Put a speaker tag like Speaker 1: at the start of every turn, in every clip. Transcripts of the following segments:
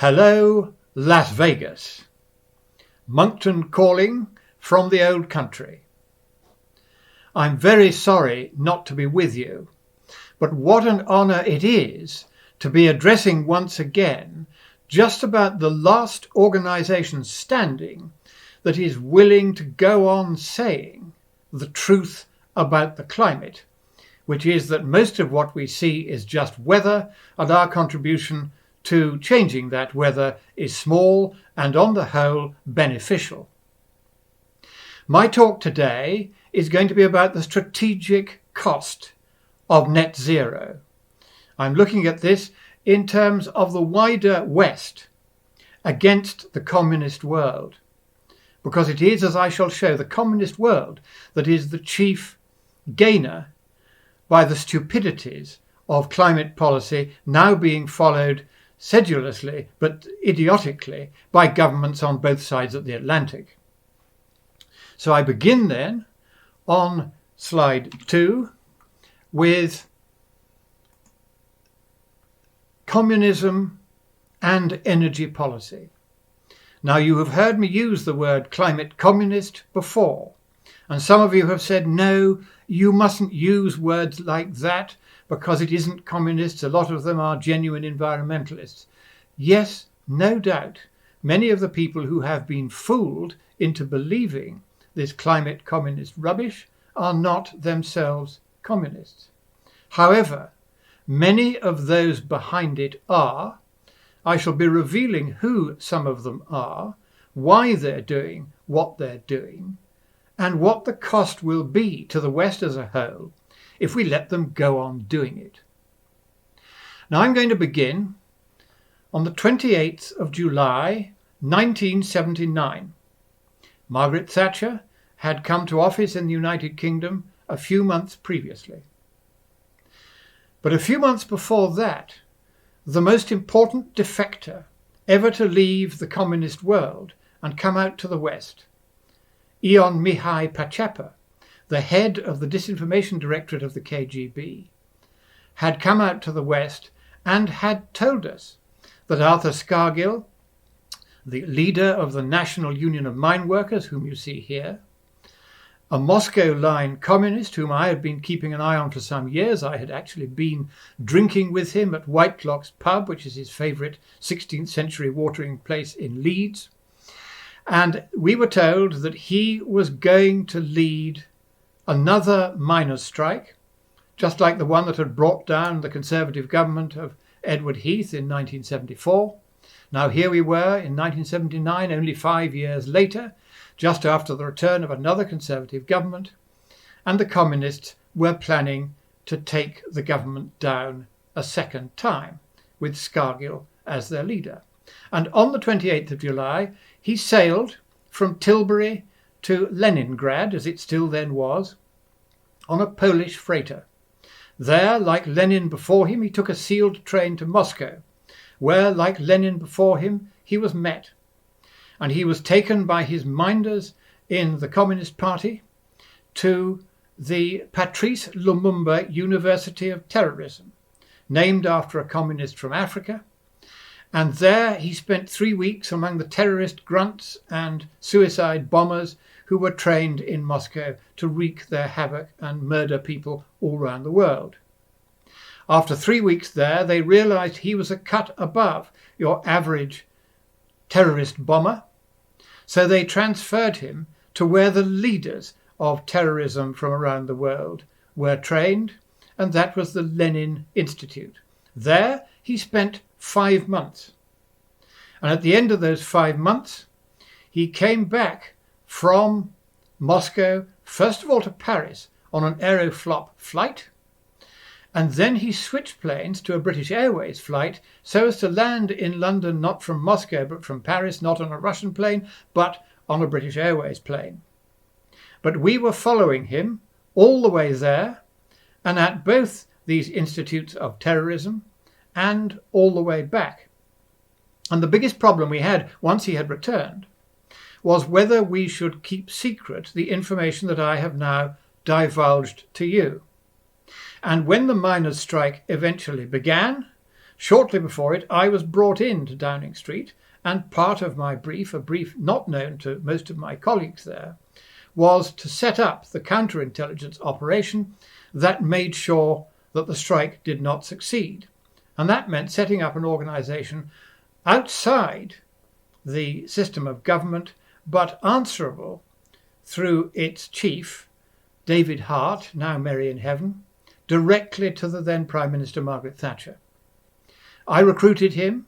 Speaker 1: Hello, Las Vegas. Monckton calling from the old country. I'm very sorry not to be with you, but what an honour it is to be addressing once again just about the last organisation standing that is willing to go on saying the truth about the climate, which is that most of what we see is just weather, and our contribution to changing that weather is small and on the whole beneficial. My talk today is going to be about the strategic cost of net zero. I'm looking at this in terms of the wider West against the communist world, because it is, as I shall show, the communist world that is the chief gainer by the stupidities of climate policy now being followed sedulously but idiotically by governments on both sides of the Atlantic. So I begin then on slide 2 with communism and energy policy. Now, you have heard me use the word climate communist before, and some of you have said, no, you mustn't use words like that because it isn't communists. A lot of them are genuine environmentalists. Yes, no doubt, many of the people who have been fooled into believing this climate communist rubbish are not themselves communists. However, many of those behind it are. I shall be revealing who some of them are, why they're doing what they're doing, and what the cost will be to the West as a whole if we let them go on doing it. Now, I'm going to begin on the 28th of July 1979. Margaret Thatcher had come to office in the United Kingdom a few months previously. But a few months before that, the most important defector ever to leave the communist world and come out to the West, Ion Mihai Pacepa, the head of the Disinformation Directorate of the KGB, had come out to the West and had told us that Arthur Scargill, the leader of the National Union of Mine Workers, whom you see here, a Moscow line communist whom I had been keeping an eye on for some years. I had actually been drinking with him at Whitelock's pub, which is his favourite 16th century watering place in Leeds. And we were told that he was going to lead another miners' strike, just like the one that had brought down the Conservative government of Edward Heath in 1974. Now here we were in 1979, only 5 years later, just after the return of another Conservative government, and the communists were planning to take the government down a second time, with Scargill as their leader. And on the 28th of July, he sailed from Tilbury to Leningrad, as it still then was, on a Polish freighter. There, like Lenin before him, he took a sealed train to Moscow, where, like Lenin before him, he was met. And he was taken by his minders in the Communist Party to the Patrice Lumumba University of Terrorism, named after a communist from Africa. And there he spent 3 weeks among the terrorist grunts and suicide bombers who were trained in Moscow to wreak their havoc and murder people all around the world. After 3 weeks there, they realized he was a cut above your average terrorist bomber. So they transferred him to where the leaders of terrorism from around the world were trained, and that was the Lenin Institute. There he spent 5 months. And at the end of those 5 months, he came back from Moscow, first of all to Paris on an Aeroflot flight, and then he switched planes to a British Airways flight so as to land in London not from Moscow but from Paris, not on a Russian plane but on a British Airways plane. But we were following him all the way there and at both these institutes of terrorism and all the way back. And the biggest problem we had once he had returned was whether we should keep secret the information that I have now divulged to you. And when the miners' strike eventually began, Shortly before it, I was brought in to Downing Street, and part of my brief, a brief not known to most of my colleagues there, was to set up the counterintelligence operation that made sure that the strike did not succeed. And that meant setting up an organisation outside the system of government, but answerable through its chief, David Hart, now Merry in Heaven, directly to the then Prime Minister Margaret Thatcher. I recruited him,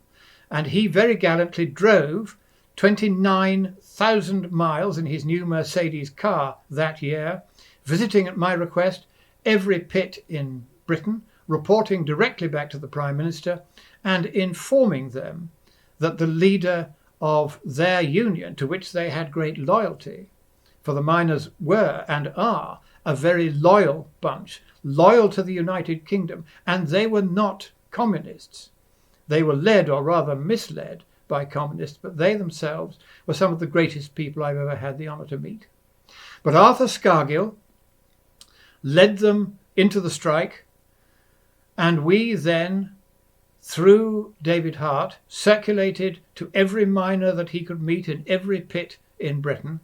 Speaker 1: and he very gallantly drove 29,000 miles in his new Mercedes car that year, visiting at my request every pit in Britain, reporting directly back to the Prime Minister and informing them that the leader of their union, to which they had great loyalty, for the miners were and are a very loyal bunch, loyal to the United Kingdom, and they were not communists. They were led, or rather misled, by communists, but they themselves were some of the greatest people I've ever had the honour to meet. But Arthur Scargill led them into the strike, and we then, through David Hart, circulated to every miner that he could meet in every pit in Britain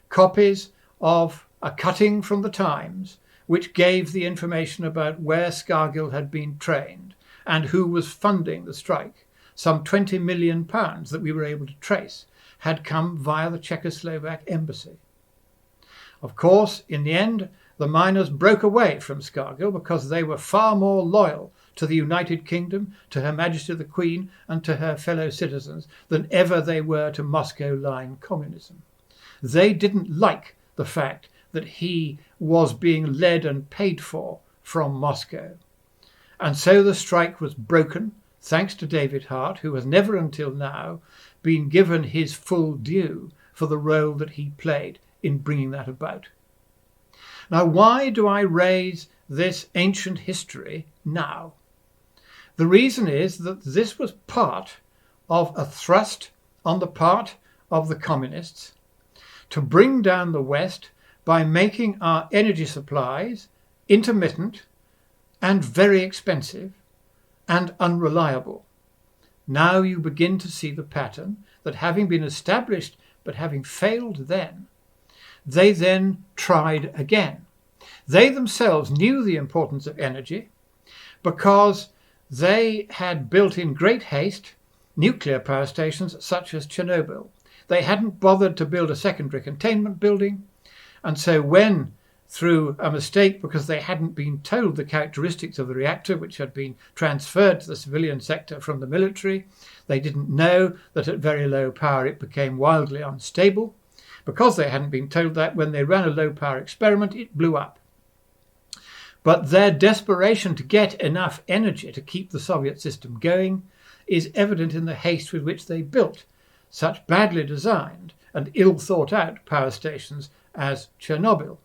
Speaker 1: copies of a cutting from the Times which gave the information about where Scargill had been trained and who was funding the strike. Some £20 million that we were able to trace had come via the Czechoslovak embassy. Of course, in the end, the miners broke away from Scargill because they were far more loyal to the United Kingdom, to Her Majesty the Queen, and to her fellow citizens than ever they were to Moscow line communism. They didn't like the fact that he was being led and paid for from Moscow. And so the strike was broken, thanks to David Hart, who has never until now been given his full due for the role that he played in bringing that about. Now, why do I raise this ancient history now? The reason is that this was part of a thrust on the part of the communists to bring down the West by making our energy supplies intermittent and very expensive and unreliable. Now you begin to see the pattern that, having been established but having failed then, they then tried again. They themselves knew the importance of energy because they had built in great haste nuclear power stations such as Chernobyl. They hadn't bothered to build a secondary containment building, and so when, through a mistake because they hadn't been told the characteristics of the reactor, which had been transferred to the civilian sector from the military, they didn't know that at very low power it became wildly unstable. Because they hadn't been told that, when they ran a low power experiment, it blew up. But their desperation to get enough energy to keep the Soviet system going is evident in the haste with which they built such badly designed and ill thought out power stations as Chernobyl.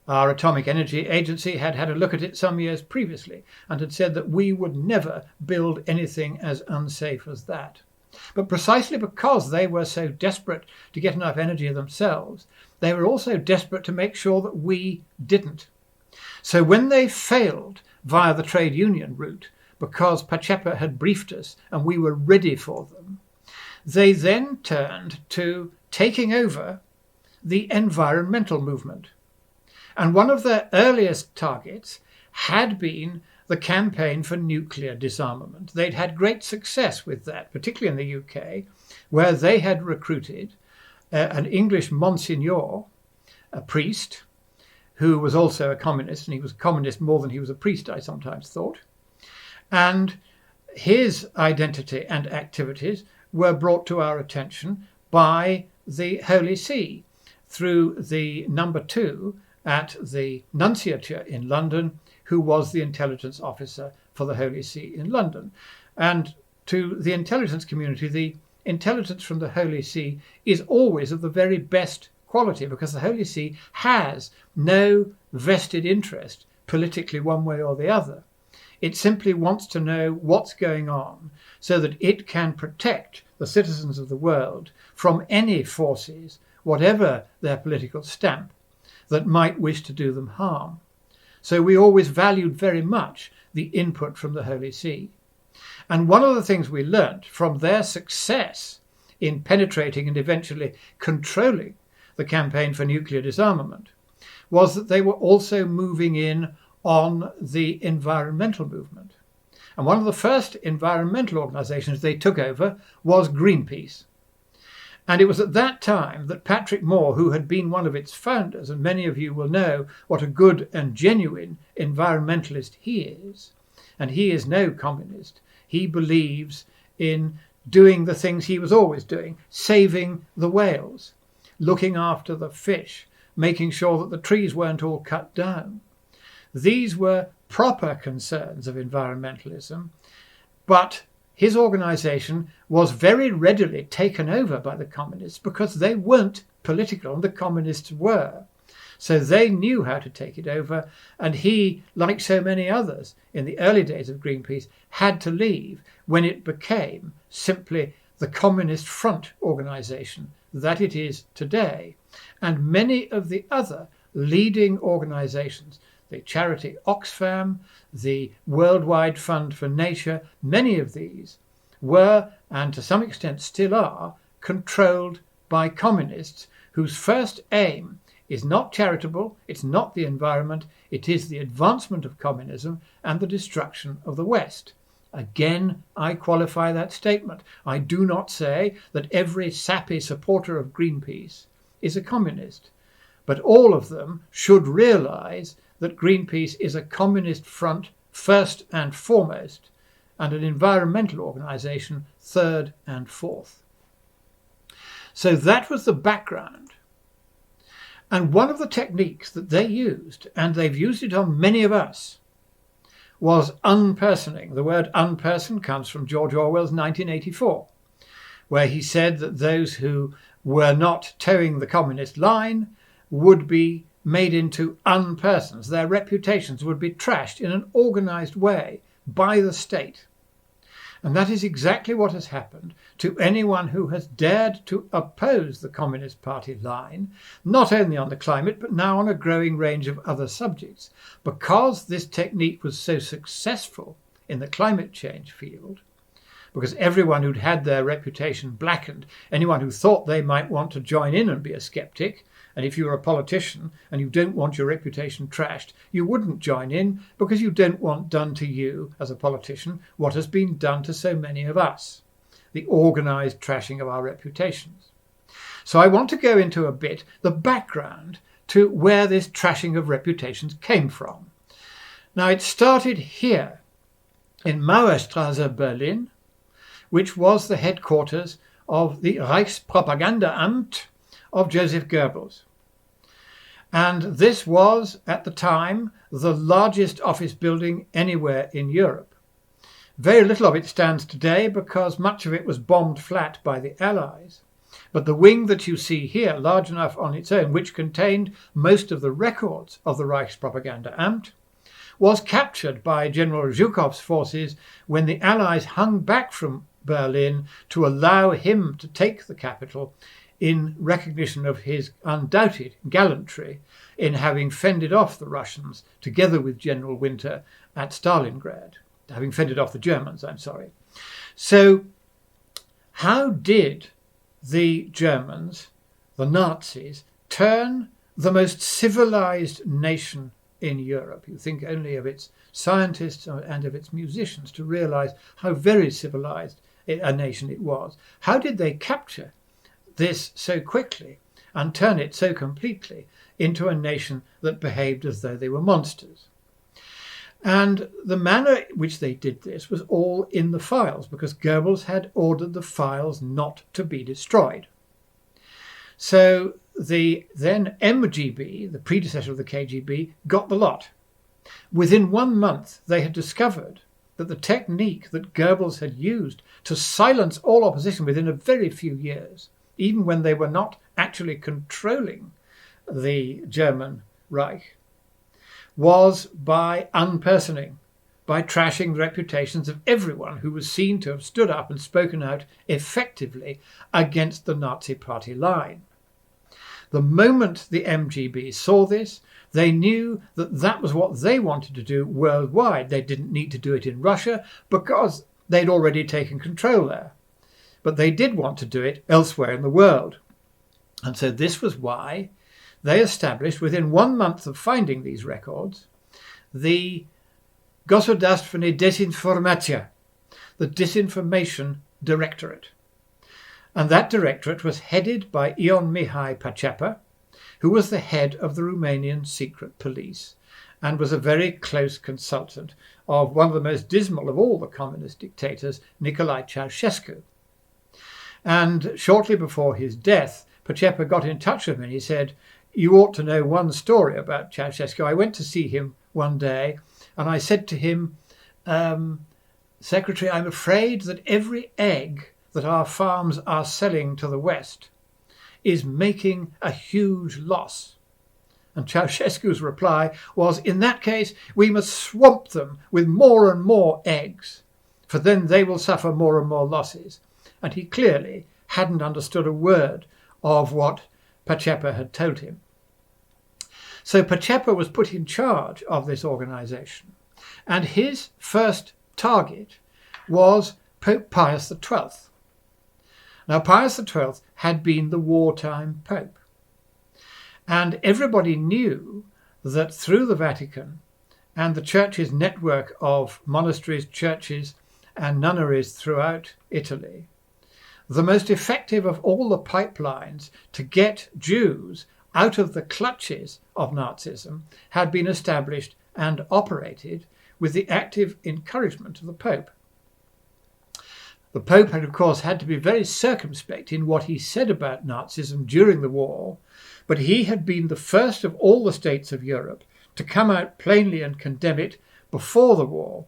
Speaker 1: Our Atomic Energy Agency had had a look at it some years previously and had said that we would never build anything as unsafe as that. But precisely because they were so desperate to get enough energy themselves, they were also desperate to make sure that we didn't. So when they failed via the trade union route, because Pachepa had briefed us and we were ready for them, they then turned to taking over the environmental movement. And one of their earliest targets had been the campaign for nuclear disarmament. They'd had great success with that, particularly in the UK, where they had recruited an English Monsignor, a priest, who was also a communist, and he was a communist more than he was a priest, I sometimes thought. And his identity and activities were brought to our attention by the Holy See through the number 2 at the Nunciature in London, who was the intelligence officer for the Holy See in London. And to the intelligence community, the intelligence from the Holy See is always of the very best quality, because the Holy See has no vested interest politically one way or the other. It simply wants to know what's going on so that it can protect the citizens of the world from any forces, whatever their political stamp, that might wish to do them harm. So we always valued very much the input from the Holy See. And one of the things we learnt from their success in penetrating and eventually controlling the campaign for nuclear disarmament was that they were also moving in on the environmental movement. And one of the first environmental organisations they took over was Greenpeace. And it was at that time that Patrick Moore, who had been one of its founders, and many of you will know what a good and genuine environmentalist he is, and he is no communist. He believes in doing the things he was always doing, saving the whales, looking after the fish, making sure that the trees weren't all cut down. These were proper concerns of environmentalism, but his organisation was very readily taken over by the communists because they weren't political and the communists were. So they knew how to take it over, and he, like so many others in the early days of Greenpeace, had to leave when it became simply the Communist Front organisation that it is today. And many of the other leading organisations, the charity Oxfam, the Worldwide Fund for Nature, many of these were, and to some extent still are, controlled by communists whose first aim is not charitable, it's not the environment, it is the advancement of communism and the destruction of the West. Again, I qualify that statement. I do not say that every sappy supporter of Greenpeace is a communist, but all of them should realise that Greenpeace is a communist front first and foremost, and an environmental organisation third and fourth. So that was the background. And one of the techniques that they used, and they've used it on many of us, was unpersoning. The word unperson comes from George Orwell's 1984, where he said that those who were not towing the communist line would be made into unpersons. Their reputations would be trashed in an organised way by the state. And that is exactly what has happened to anyone who has dared to oppose the Communist Party line, not only on the climate, but now on a growing range of other subjects. Because this technique was so successful in the climate change field, because everyone who'd had their reputation blackened, anyone who thought they might want to join in and be a skeptic, and if you're a politician and you don't want your reputation trashed, you wouldn't join in because you don't want done to you as a politician what has been done to so many of us, the organised trashing of our reputations. So I want to go into a bit the background to where this trashing of reputations came from. Now, it started here in Mauerstrasse, Berlin, which was the headquarters of the Reichspropagandaamt of Joseph Goebbels. And this was, at the time, the largest office building anywhere in Europe. Very little of it stands today because much of it was bombed flat by the Allies. But the wing that you see here, large enough on its own, which contained most of the records of the Reichspropagandaamt, was captured by General Zhukov's forces when the Allies hung back from Berlin to allow him to take the capital in recognition of his undoubted gallantry in having fended off the Russians together with General Winter at Stalingrad, having fended off the Germans, I'm sorry. So how did the Germans, the Nazis, turn the most civilized nation in Europe? You think only of its scientists and of its musicians to realize how very civilized a nation it was. How did they capture this so quickly and turn it so completely into a nation that behaved as though they were monsters? And the manner in which they did this was all in the files, because Goebbels had ordered the files not to be destroyed. So the then MGB, the predecessor of the KGB, got the lot. Within 1 month, they had discovered that the technique that Goebbels had used to silence all opposition within a very few years, even when they were not actually controlling the German Reich, was by unpersoning, by trashing the reputations of everyone who was seen to have stood up and spoken out effectively against the Nazi Party line. The moment the MGB saw this, they knew that that was what they wanted to do worldwide. They didn't need to do it in Russia because they'd already taken control there. But they did want to do it elsewhere in the world. And so this was why they established, within 1 month of finding these records, the Государственная Desinformacja, the Disinformation Directorate. And that directorate was headed by Ion Mihai Pacepa, who was the head of the Romanian secret police and was a very close consultant of one of the most dismal of all the communist dictators, Nicolae Ceausescu. And shortly before his death, Pacepa got in touch with me and he said, "You ought to know one story about Ceausescu. I went to see him one day and I said to him, Secretary, I'm afraid that every egg that our farms are selling to the West is making a huge loss." And Ceausescu's reply was, "In that case, we must swamp them with more and more eggs, for then they will suffer more and more losses." And he clearly hadn't understood a word of what Pacepa had told him. So Pacepa was put in charge of this organization, and his first target was Pope Pius XII. Now, Pius XII had been the wartime pope, and everybody knew that through the Vatican and the Church's network of monasteries, churches, and nunneries throughout Italy, the most effective of all the pipelines to get Jews out of the clutches of Nazism had been established and operated with the active encouragement of the Pope. The Pope had, of course, had to be very circumspect in what he said about Nazism during the war, but he had been the first of all the states of Europe to come out plainly and condemn it before the war.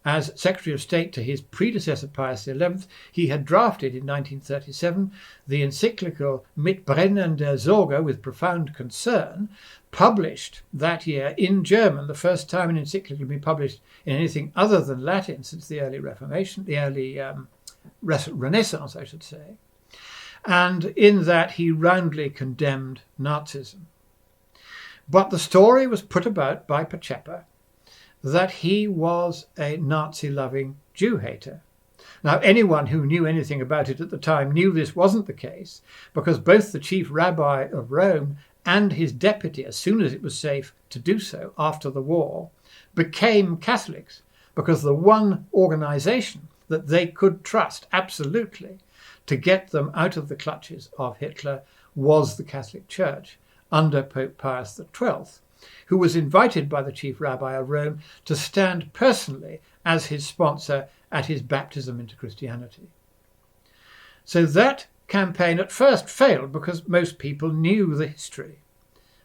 Speaker 1: As Secretary of State to his predecessor Pius XI, he had drafted in 1937 the encyclical Mit brennender Sorge, with profound concern, published that year in German, the first time an encyclical had been published in anything other than Latin since the early Reformation, the early Renaissance, I should say. And in that he roundly condemned Nazism. But the story was put about by Pacepa that he was a Nazi-loving Jew-hater. Now, anyone who knew anything about it at the time knew this wasn't the case, because both the chief rabbi of Rome and his deputy, as soon as it was safe to do so after the war, became Catholics, because the one organization that they could trust absolutely to get them out of the clutches of Hitler was the Catholic Church under Pope Pius XII, who was invited by the chief rabbi of Rome to stand personally as his sponsor at his baptism into Christianity. So that campaign at first failed because most people knew the history.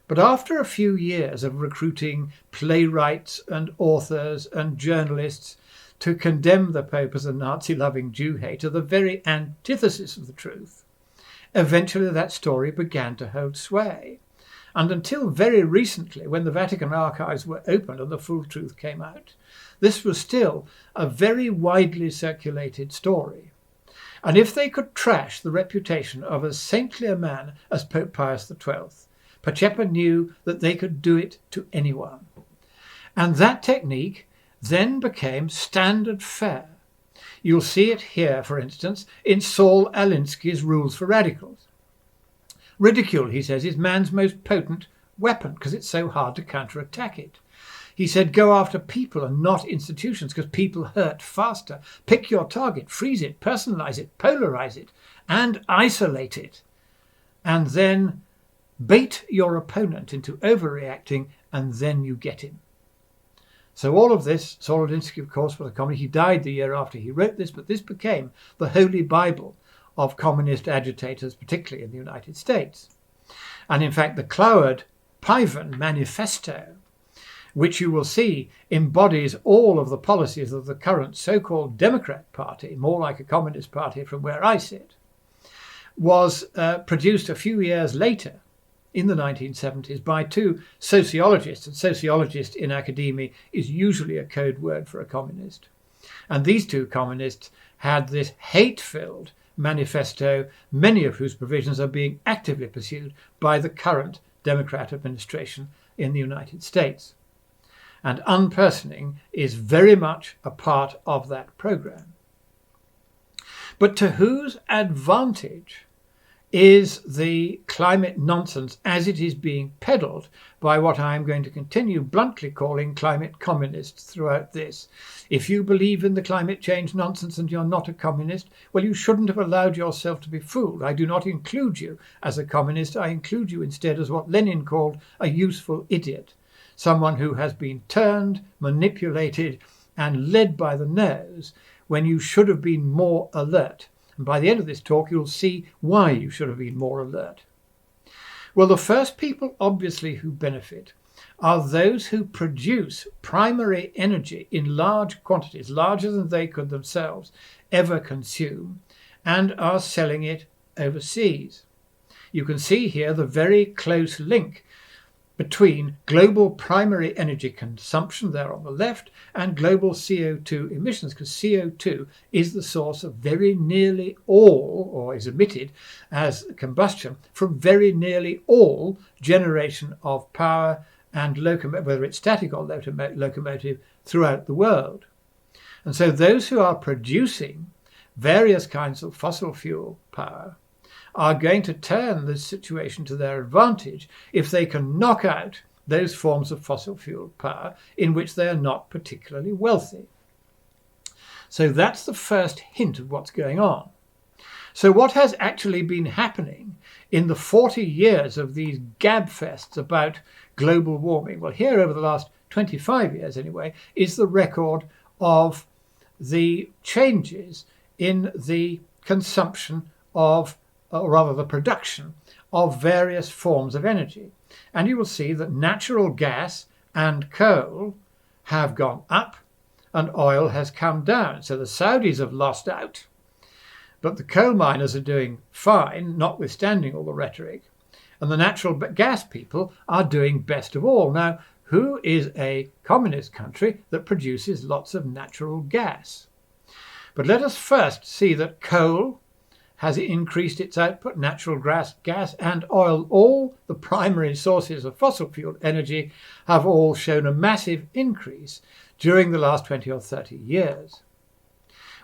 Speaker 1: But after a few years of recruiting playwrights and authors and journalists to condemn the Pope as a Nazi-loving Jew-hater, the very antithesis of the truth, eventually that story began to hold sway. And until very recently, when the Vatican archives were opened and the full truth came out, this was still a very widely circulated story. And if they could trash the reputation of as saintly a man as Pope Pius XII, Pacepa knew that they could do it to anyone. And that technique then became standard fare. You'll see it here, for instance, in Saul Alinsky's Rules for Radicals. Ridicule, he says, is man's most potent weapon because it's so hard to counterattack it. He said, go after people and not institutions because people hurt faster. Pick your target, freeze it, personalize it, polarize it, and isolate it. And then bait your opponent into overreacting, and then you get him. So all of this, Saul Alinsky, of course, was a communist. He died the year after he wrote this, but this became the holy Bible of communist agitators, particularly in the United States. And in fact, the Cloward Piven Manifesto, which you will see embodies all of the policies of the current so-called Democrat Party, more like a communist party from where I sit, was produced a few years later in the 1970s by two sociologists, and sociologist in academia is usually a code word for a communist. And these two communists had this hate-filled manifesto, many of whose provisions are being actively pursued by the current Democrat administration in the United States. And unpersoning is very much a part of that program. But to whose advantage is the climate nonsense as it is being peddled by what I am going to continue bluntly calling climate communists throughout this? If you believe in the climate change nonsense and you're not a communist, well, you shouldn't have allowed yourself to be fooled. I do not include you as a communist. I include you instead as what Lenin called a useful idiot, someone who has been turned, manipulated, and led by the nose when you should have been more alert. And by the end of this talk, you'll see why you should have been more alert. Well, the first people, obviously, who benefit are those who produce primary energy in large quantities, larger than they could themselves ever consume, and are selling it overseas. You can see here the very close link between global primary energy consumption there on the left and global CO2 emissions, because CO2 is the source of very nearly all, or is emitted as combustion from very nearly all generation of power and locomotive, whether it's static or locomotive, throughout the world. And so those who are producing various kinds of fossil fuel power are going to turn this situation to their advantage if they can knock out those forms of fossil fuel power in which they are not particularly wealthy. So that's the first hint of what's going on. So what has actually been happening in the 40 years of these gabfests about global warming? Well, here over the last 25 years anyway, is the record of the changes in the consumption of, or rather the production of various forms of energy. And you will see that natural gas and coal have gone up and oil has come down. So the Saudis have lost out, but the coal miners are doing fine, notwithstanding all the rhetoric. And the natural gas people are doing best of all. Now, who is a communist country that produces lots of natural gas? But let us first see that coal has increased its output, natural gas and oil, all the primary sources of fossil fuel energy, have all shown a massive increase during the last 20 or 30 years.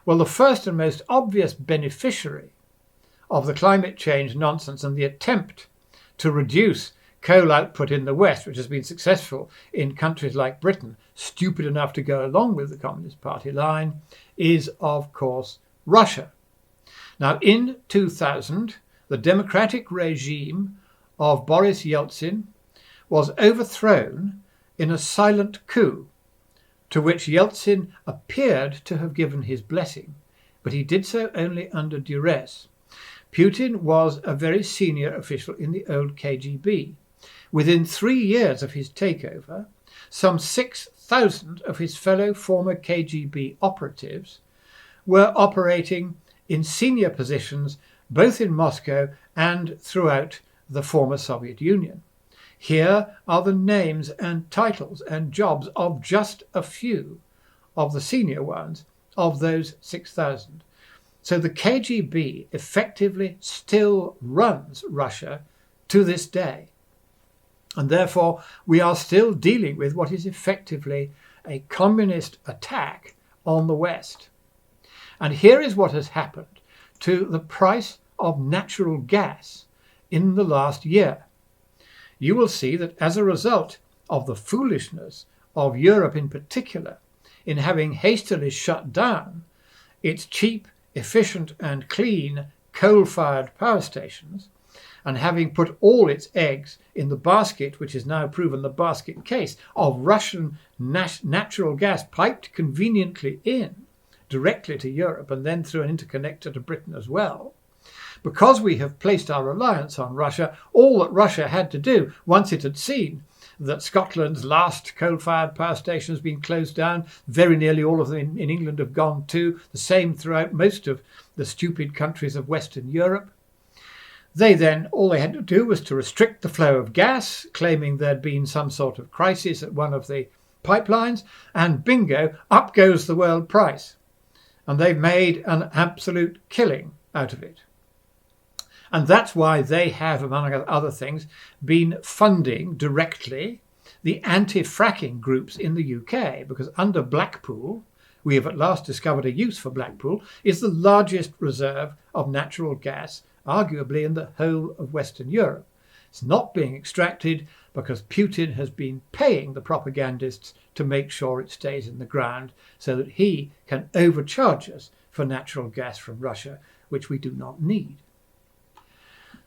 Speaker 1: Well, the first and most obvious beneficiary of the climate change nonsense and the attempt to reduce coal output in the West, which has been successful in countries like Britain, stupid enough to go along with the Communist Party line, is, of course, Russia. Now, in 2000, the democratic regime of Boris Yeltsin was overthrown in a silent coup, to which Yeltsin appeared to have given his blessing, but he did so only under duress. Putin was a very senior official in the old KGB. Within 3 years of his takeover, some 6,000 of his fellow former KGB operatives were operating in senior positions both in Moscow and throughout the former Soviet Union. Here are the names and titles and jobs of just a few of the senior ones of those 6,000. So the KGB effectively still runs Russia to this day. And therefore, we are still dealing with what is effectively a communist attack on the West. And here is what has happened to the price of natural gas in the last year. You will see that as a result of the foolishness of Europe in particular in having hastily shut down its cheap, efficient and clean coal-fired power stations, and having put all its eggs in the basket, which is now proven the basket case, of Russian natural gas piped conveniently in directly to Europe and then through an interconnector to Britain as well. Because we have placed our reliance on Russia, all that Russia had to do, once it had seen that Scotland's last coal-fired power station has been closed down, very nearly all of them in England have gone too, the same throughout most of the stupid countries of Western Europe. All they had to do was to restrict the flow of gas, claiming there'd been some sort of crisis at one of the pipelines, and bingo, up goes the world price. And they've made an absolute killing out of it. And that's why they have, among other things, been funding directly the anti-fracking groups in the UK, because under Blackpool, we have at last discovered a use for Blackpool, is the largest reserve of natural gas, arguably in the whole of Western Europe. It's not being extracted because Putin has been paying the propagandists to make sure it stays in the ground so that he can overcharge us for natural gas from Russia, which we do not need.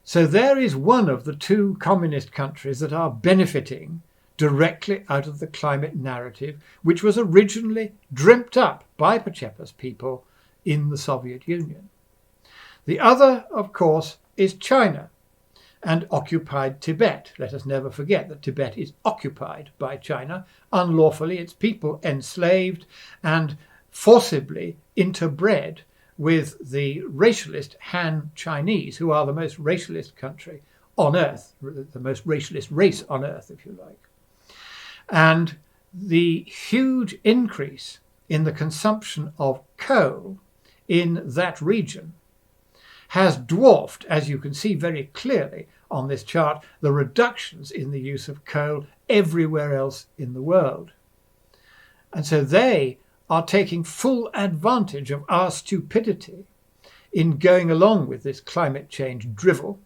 Speaker 1: So there is one of the two communist countries that are benefiting directly out of the climate narrative, which was originally dreamt up by Pacepa's people in the Soviet Union. The other, of course, is China and occupied Tibet. Let us never forget that Tibet is occupied by China, unlawfully, its people enslaved and forcibly interbred with the racialist Han Chinese, who are the most racialist country on earth, the most racialist race on earth, if you like. And the huge increase in the consumption of coal in that region has dwarfed, as you can see very clearly on this chart, the reductions in the use of coal everywhere else in the world. And so they are taking full advantage of our stupidity in going along with this climate change drivel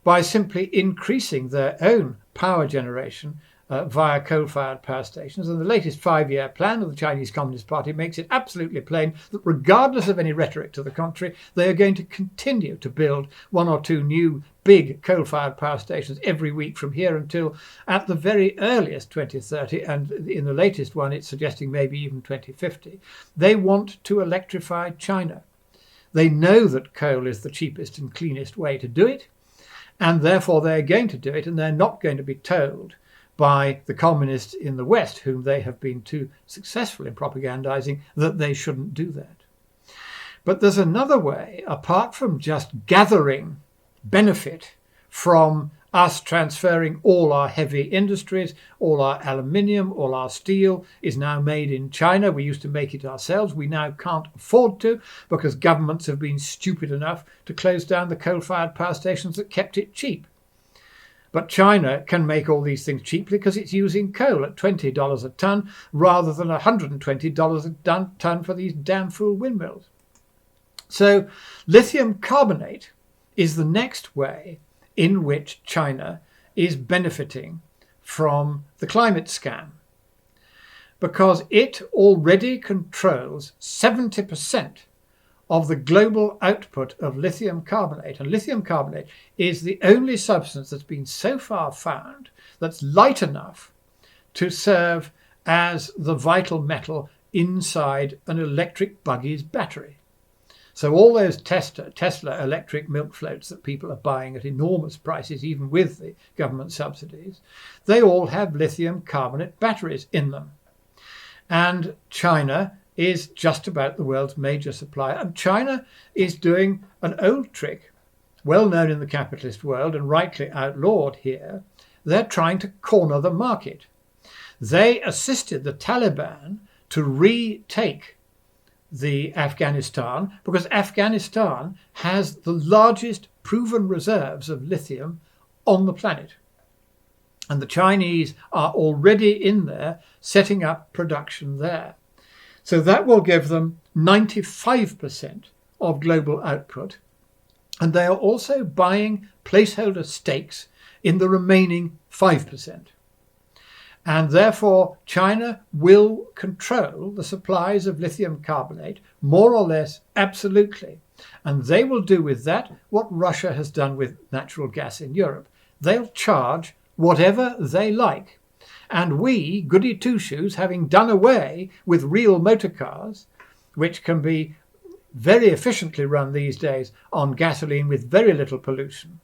Speaker 1: by simply increasing their own power generation via coal-fired power stations. And the latest 5-year plan of the Chinese Communist Party makes it absolutely plain that regardless of any rhetoric to the contrary, they are going to continue to build 1 or 2 new big coal-fired power stations every week from here until at the very earliest 2030, and in the latest one it's suggesting maybe even 2050. They want to electrify China. They know that coal is the cheapest and cleanest way to do it, and therefore they're going to do it, and they're not going to be told by the communists in the West, whom they have been too successful in propagandizing, that they shouldn't do that. But there's another way, apart from just gathering benefit from us transferring all our heavy industries, all our aluminium, all our steel is now made in China. We used to make it ourselves. We now can't afford to because governments have been stupid enough to close down the coal-fired power stations that kept it cheap. But China can make all these things cheaply because it's using coal at $20 a tonne rather than $120 a tonne for these damn fool windmills. So lithium carbonate is the next way in which China is benefiting from the climate scam, because it already controls 70% of the global output of lithium carbonate. And lithium carbonate is the only substance that's been so far found that's light enough to serve as the vital metal inside an electric buggy's battery. So all those Tesla electric milk floats that people are buying at enormous prices, even with the government subsidies, they all have lithium carbonate batteries in them. And China is just about the world's major supplier. And China is doing an old trick, well known in the capitalist world and rightly outlawed here. They're trying to corner the market. They assisted the Taliban to retake the Afghanistan because Afghanistan has the largest proven reserves of lithium on the planet. And the Chinese are already in there setting up production there. So that will give them 95% of global output. And they are also buying placeholder stakes in the remaining 5%. And therefore, China will control the supplies of lithium carbonate, more or less absolutely. And they will do with that what Russia has done with natural gas in Europe. They'll charge whatever they like. And we, goody two-shoes, having done away with real motor cars, which can be very efficiently run these days on gasoline with very little pollution,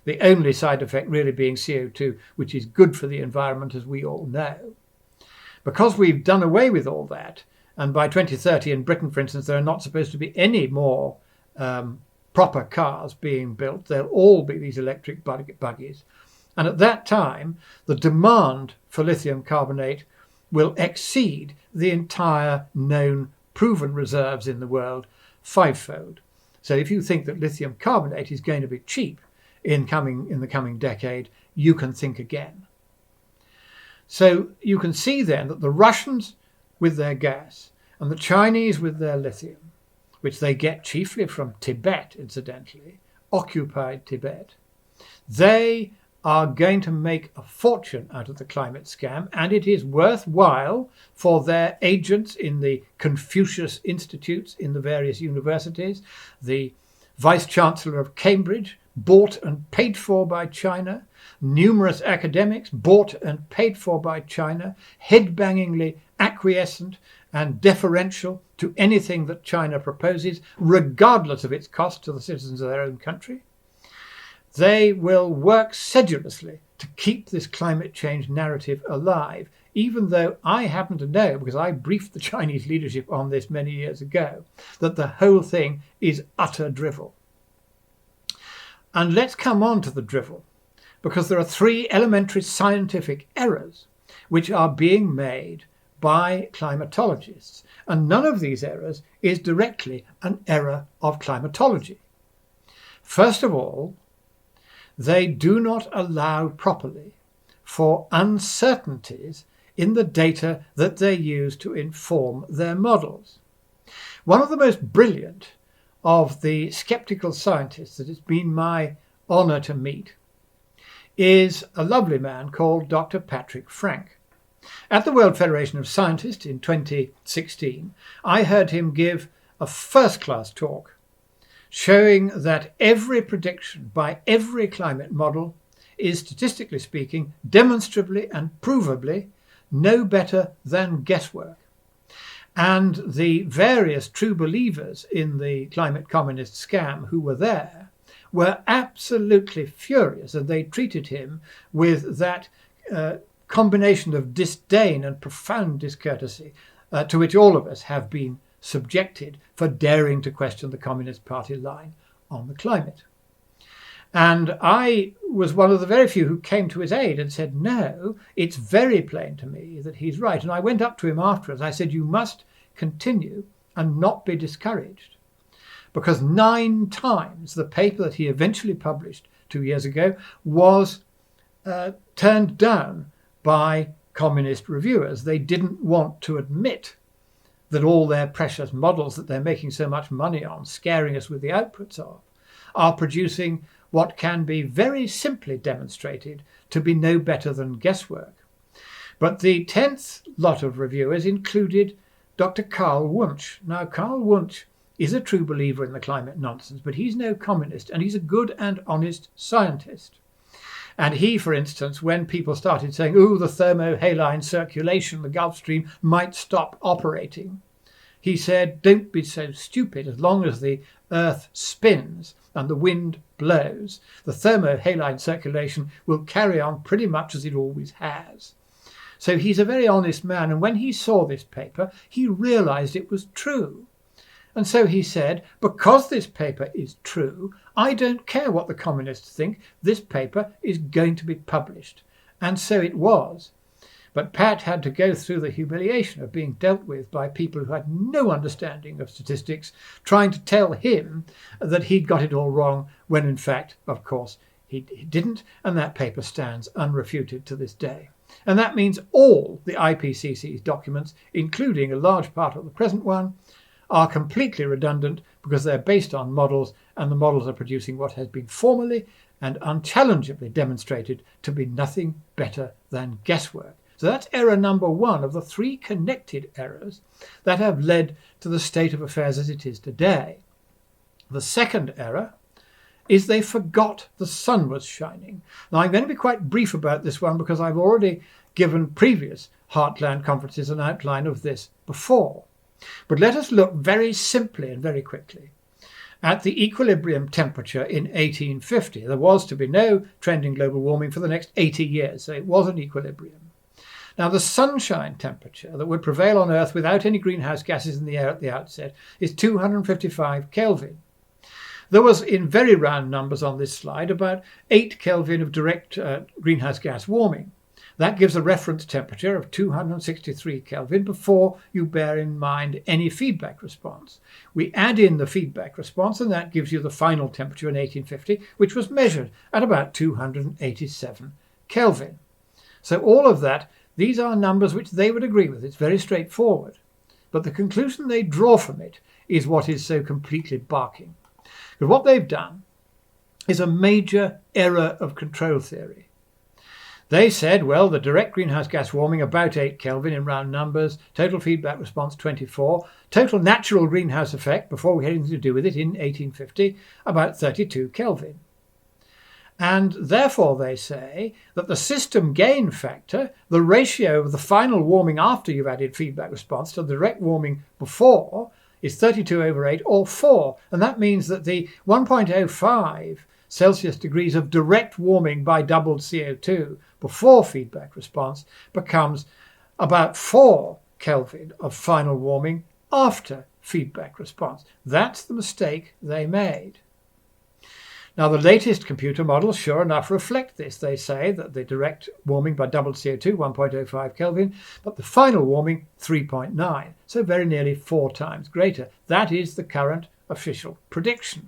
Speaker 1: the only side effect really being CO2, which is good for the environment, as we all know. Because we've done away with all that, and by 2030 in Britain, for instance, there are not supposed to be any more proper cars being built. They'll all be these electric buggies. And at that time, the demand for lithium carbonate will exceed the entire known proven reserves in the world fivefold. So if you think that lithium carbonate is going to be cheap in the coming decade, you can think again. So you can see then that the Russians with their gas And the Chinese with their lithium, which they get chiefly from Tibet, incidentally, occupied Tibet, they are going to make a fortune out of the climate scam, and it is worthwhile for their agents in the Confucius Institutes in the various universities, the Vice-Chancellor of Cambridge, bought and paid for by China, numerous academics bought and paid for by China, head-bangingly acquiescent and deferential to anything that China proposes, regardless of its cost to the citizens of their own country. They will work sedulously to keep this climate change narrative alive, even though I happen to know, because I briefed the Chinese leadership on this many years ago, that the whole thing is utter drivel. And let's come on to the drivel, because there are three elementary scientific errors which are being made by climatologists, and none of these errors is directly an error of climatology. First of all, they do not allow properly for uncertainties in the data that they use to inform their models. One of the most brilliant of the skeptical scientists that it's been my honour to meet is a lovely man called Dr. Patrick Frank. At the World Federation of Scientists in 2016, I heard him give a first-class talk showing that every prediction by every climate model is, statistically speaking, demonstrably and provably no better than guesswork. And the various true believers in the climate communist scam who were there were absolutely furious, and they treated him with that combination of disdain and profound discourtesy to which all of us have been subjected for daring to question the Communist Party line on the climate. And I was one of the very few who came to his aid and said, no, it's very plain to me that he's right. And I went up to him afterwards. I said, you must continue and not be discouraged, because 9 times the paper that he eventually published 2 years ago was turned down by communist reviewers. They didn't want to admit that all their precious models that they're making so much money on, scaring us with the outputs of, are producing what can be very simply demonstrated to be no better than guesswork. But the 10th lot of reviewers included Dr. Carl Wunsch. Now, Carl Wunsch is a true believer in the climate nonsense, but he's no communist, and he's a good and honest scientist. And he, for instance, when people started saying, oh, the thermohaline circulation, the Gulf Stream might stop operating, he said, don't be so stupid. As long as the Earth spins and the wind blows, the thermohaline circulation will carry on pretty much as it always has. So he's a very honest man. And when he saw this paper, he realized it was true. And so he said, because this paper is true, I don't care what the communists think, this paper is going to be published. And so it was. But Pat had to go through the humiliation of being dealt with by people who had no understanding of statistics, trying to tell him that he'd got it all wrong, when in fact, of course, he didn't. And that paper stands unrefuted to this day. And that means all the IPCC's documents, including a large part of the present one, are completely redundant because they're based on models, and the models are producing what has been formally and unchallengeably demonstrated to be nothing better than guesswork. So that's error number 1 of the 3 connected errors that have led to the state of affairs as it is today. The second error is they forgot the sun was shining. Now, I'm going to be quite brief about this one because I've already given previous Heartland conferences an outline of this before. But let us look very simply and very quickly at the equilibrium temperature in 1850. There was to be no trend in global warming for the next 80 years, so it was an equilibrium. Now, the sunshine temperature that would prevail on Earth without any greenhouse gases in the air at the outset is 255 Kelvin. There was, in very round numbers on this slide, about 8 Kelvin of direct greenhouse gas warming. That gives a reference temperature of 263 Kelvin before you bear in mind any feedback response. We add in the feedback response, and that gives you the final temperature in 1850, which was measured at about 287 Kelvin. So all of that, these are numbers which they would agree with. It's very straightforward. But the conclusion they draw from it is what is so completely barking. Because what they've done is a major error of control theory. They said, well, the direct greenhouse gas warming about 8 Kelvin in round numbers, total feedback response 24, total natural greenhouse effect, before we had anything to do with it in 1850, about 32 Kelvin. And therefore they say that the system gain factor, the ratio of the final warming after you've added feedback response to the direct warming before, is 32 over 8 or 4. And that means that the 1.05 Celsius degrees of direct warming by doubled CO2 before feedback response becomes about 4 Kelvin of final warming after feedback response. That's the mistake they made. Now, the latest computer models, sure enough, reflect this. They say that the direct warming by doubled CO2, 1.05 Kelvin, but the final warming, 3.9, so very nearly 4 times greater. That is the current official prediction.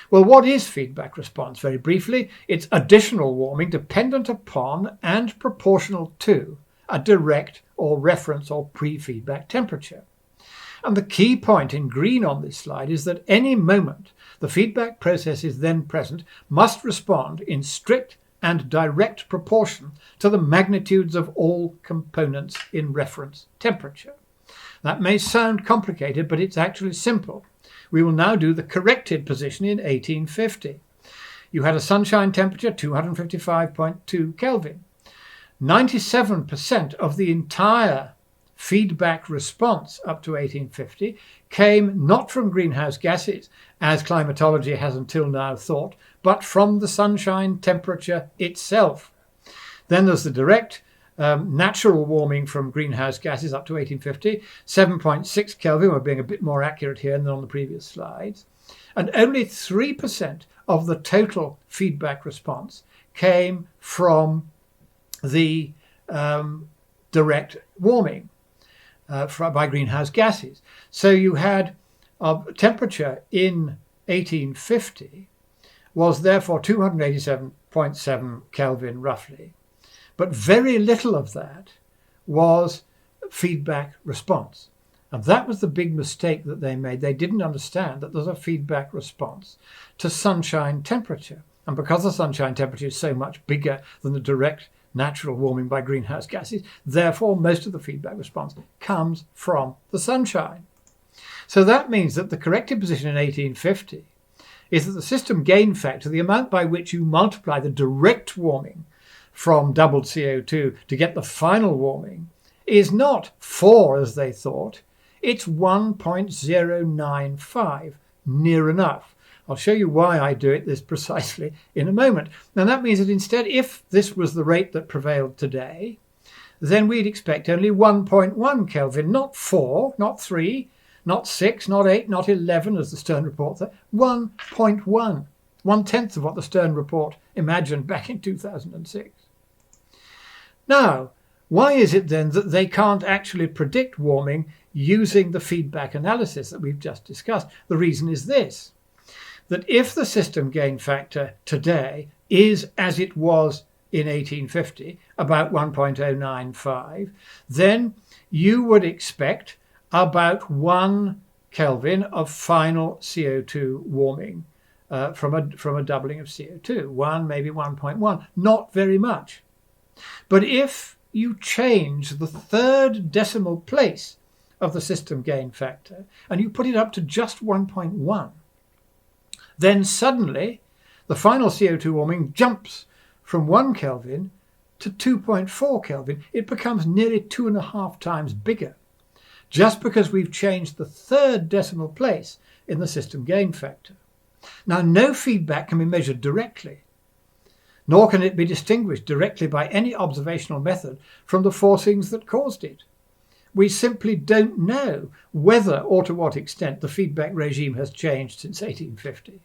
Speaker 1: Well, what is feedback response? Very briefly, it's additional warming dependent upon and proportional to a direct or reference or pre-feedback temperature. And the key point in green on this slide is that any moment the feedback process is then present must respond in strict and direct proportion to the magnitudes of all components in reference temperature. That may sound complicated, but it's actually simple. We will now do the corrected position in 1850. You had a sunshine temperature, 255.2 Kelvin. 97% of the entire feedback response up to 1850 came not from greenhouse gases, as climatology has until now thought, but from the sunshine temperature itself. Then there's the direct natural warming from greenhouse gases up to 1850, 7.6 Kelvin, we're being a bit more accurate here than on the previous slides, and only 3% of the total feedback response came from the direct warming by greenhouse gases. So you had a temperature in 1850 was therefore 287.7 Kelvin roughly. But very little of that was feedback response. And that was the big mistake that they made. They didn't understand that there's a feedback response to sunshine temperature. And because the sunshine temperature is so much bigger than the direct natural warming by greenhouse gases, therefore most of the feedback response comes from the sunshine. So that means that the corrected position in 1850 is that the system gain factor, the amount by which you multiply the direct warming from doubled CO2 to get the final warming, is not 4 as they thought, it's 1.095, near enough. I'll show you why I do it this precisely in a moment. Now that means that instead, if this was the rate that prevailed today, then we'd expect only 1.1 Kelvin, not 4, not 3, not 6, not 8, not 11 as the Stern report said, 1.1, 1/10 of what the Stern report imagined back in 2006. Now, why is it then that they can't actually predict warming using the feedback analysis that we've just discussed? The reason is this, that if the system gain factor today is as it was in 1850, about 1.095, then you would expect about 1 Kelvin of final CO2 warming from a doubling of CO2, 1, maybe 1.1, not very much. But if you change the third decimal place of the system gain factor and you put it up to just 1.1, then suddenly the final CO2 warming jumps from 1 Kelvin to 2.4 Kelvin. It becomes nearly 2.5 times bigger, just because we've changed the third decimal place in the system gain factor. Now, no feedback can be measured directly, nor can it be distinguished directly by any observational method from the forcings that caused it. We simply don't know whether or to what extent the feedback regime has changed since 1850.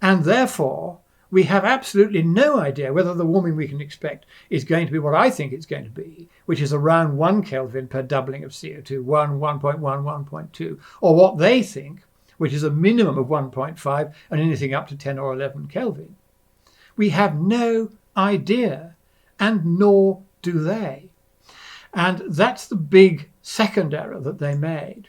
Speaker 1: And therefore, we have absolutely no idea whether the warming we can expect is going to be what I think it's going to be, which is around 1 Kelvin per doubling of CO2, 1, 1.1, 1.2, or what they think, which is a minimum of 1.5 and anything up to 10 or 11 Kelvin. We have no idea, and nor do they. And that's the big second error that they made.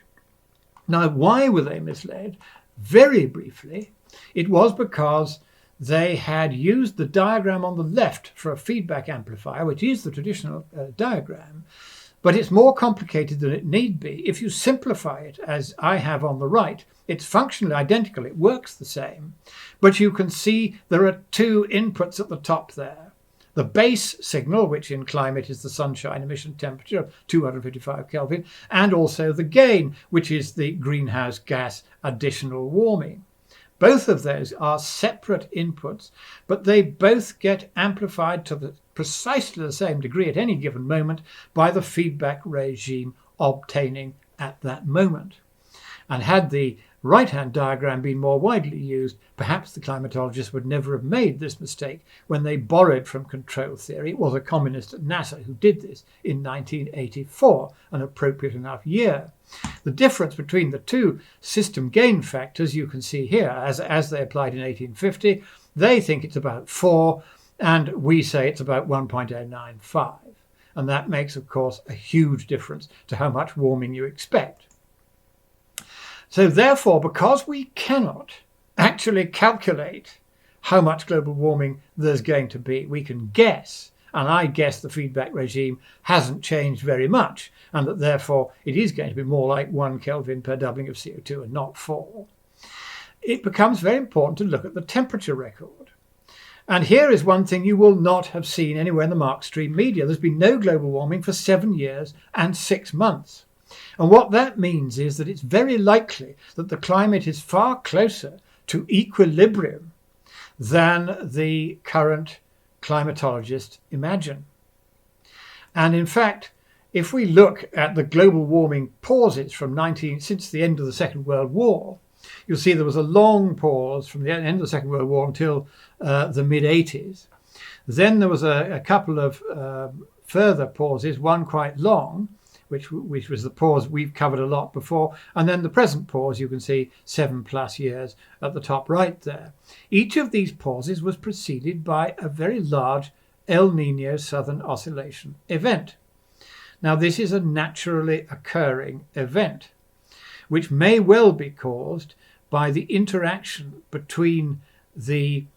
Speaker 1: Now, why were they misled? Very briefly, it was because they had used the diagram on the left for a feedback amplifier, which is the traditional diagram, but it's more complicated than it need be. If you simplify it, as I have on the right, it's functionally identical, it works the same, but you can see there are two inputs at the top there. The base signal, which in climate is the sunshine emission temperature of 255 Kelvin, and also the gain, which is the greenhouse gas additional warming. Both of those are separate inputs, but they both get amplified to precisely the same degree at any given moment by the feedback regime obtaining at that moment. And had the right-hand diagram been more widely used, perhaps the climatologists would never have made this mistake when they borrowed from control theory. It was a communist at NASA who did this in 1984, an appropriate enough year. The difference between the two system gain factors you can see here, as they applied in 1850, they think it's about 4, and we say it's about 1.095. And that makes, of course, a huge difference to how much warming you expect. So therefore, because we cannot actually calculate how much global warming there's going to be, we can guess, and I guess the feedback regime hasn't changed very much, and that therefore it is going to be more like 1 Kelvin per doubling of CO2 and not 4. It becomes very important to look at the temperature record. And here is one thing you will not have seen anywhere in the Markstream media. There's been no global warming for 7 years and 6 months. And what that means is that it's very likely that the climate is far closer to equilibrium than the current climatologists imagine. And in fact, if we look at the global warming pauses from since the end of the Second World War, you'll see there was a long pause from the end of the Second World War until the mid-80s. Then there was a couple of further pauses, one quite long, which was the pause we've covered a lot before, and then the present pause, you can see 7+ years at the top right there. Each of these pauses was preceded by a very large El Niño Southern Oscillation event. Now, this is a naturally occurring event, which may well be caused by the interaction between the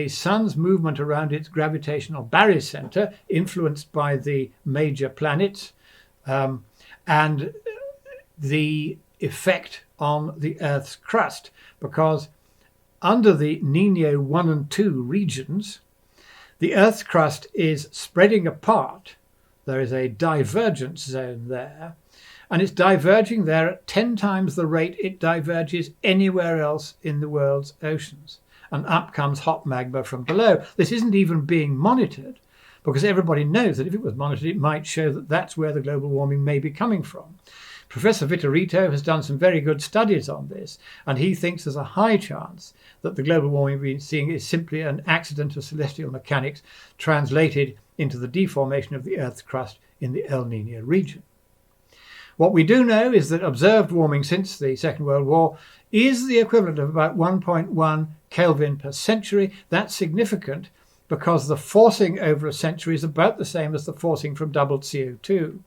Speaker 1: sun's movement around its gravitational barycenter, influenced by the major planets, and the effect on the Earth's crust, because under the Niño 1 and 2 regions, the Earth's crust is spreading apart. There is a divergence zone there, and it's diverging there at 10 times the rate it diverges anywhere else in the world's oceans. And up comes hot magma from below. This isn't even being monitored, because everybody knows that if it was monitored, it might show that that's where the global warming may be coming from. Professor Vittorito has done some very good studies on this, and he thinks there's a high chance that the global warming we've been seeing is simply an accident of celestial mechanics translated into the deformation of the Earth's crust in the El Niño region. What we do know is that observed warming since the Second World War is the equivalent of about 1.1 Kelvin per century. That's significant because the forcing over a century is about the same as the forcing from doubled CO2.